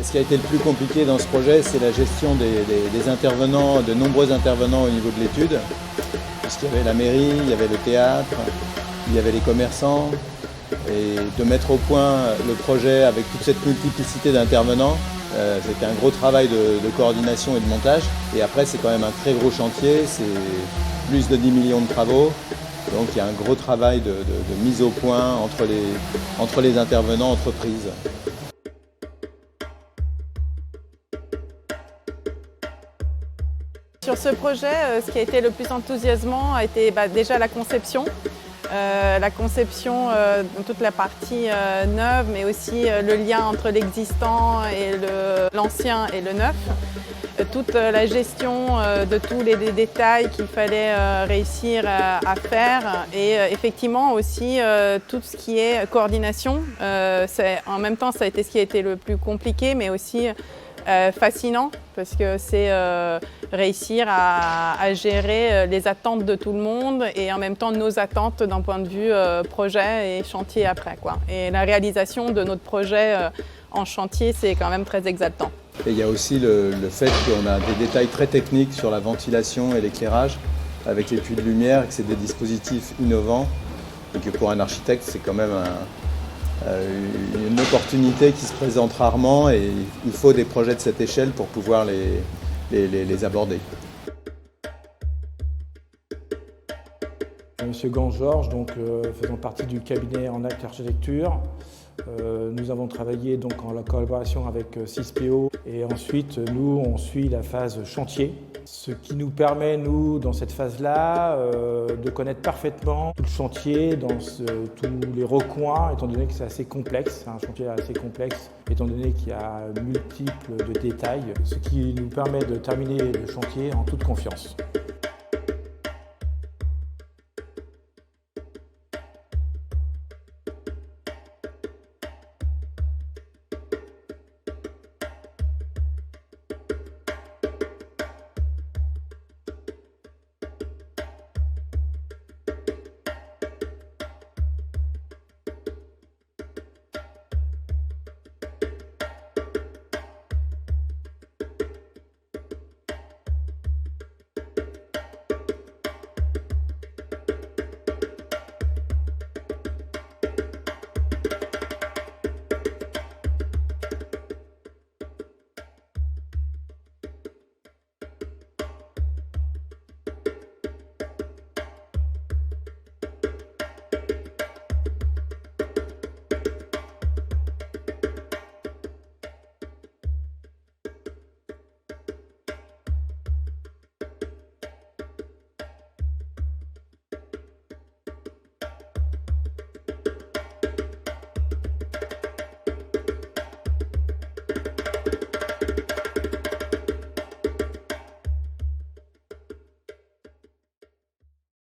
Ce qui a été le plus compliqué dans ce projet, c'est la gestion des intervenants, de nombreux intervenants au niveau de l'étude. Puisqu'il y avait la mairie, il y avait le théâtre, il y avait les commerçants. Et de mettre au point le projet avec toute cette multiplicité d'intervenants, c'était un gros travail de coordination et de montage. Et après, c'est quand même un très gros chantier, c'est plus de 10 millions de travaux. Donc il y a un gros travail de mise au point entre les intervenants entreprises. Sur ce projet, ce qui a été le plus enthousiasmant a été déjà la conception. Dans toute la partie neuve, mais aussi le lien entre l'existant et l'ancien et le neuf. Toute la gestion de tous les détails qu'il fallait réussir à faire et effectivement aussi tout ce qui est coordination. En même temps, ça a été ce qui a été le plus compliqué, mais aussi fascinant parce que c'est réussir à gérer les attentes de tout le monde et en même temps nos attentes d'un point de vue projet et chantier après, quoi. Et la réalisation de notre projet en chantier, c'est quand même très exaltant. Et il y a aussi le fait qu'on a des détails très techniques sur la ventilation et l'éclairage avec les puits de lumière et que c'est des dispositifs innovants et que pour un architecte, c'est quand même une opportunité qui se présente rarement et il faut des projets de cette échelle pour pouvoir les aborder. Monsieur Gand-Georges, faisant partie du cabinet en acte architecture. Nous avons travaillé donc en collaboration avec Cispeo et ensuite nous on suit la phase chantier. Ce qui nous permet nous dans cette phase-là de connaître parfaitement tout le chantier dans tous les recoins étant donné que c'est assez complexe, c'est un chantier assez complexe étant donné qu'il y a multiples de détails, ce qui nous permet de terminer le chantier en toute confiance.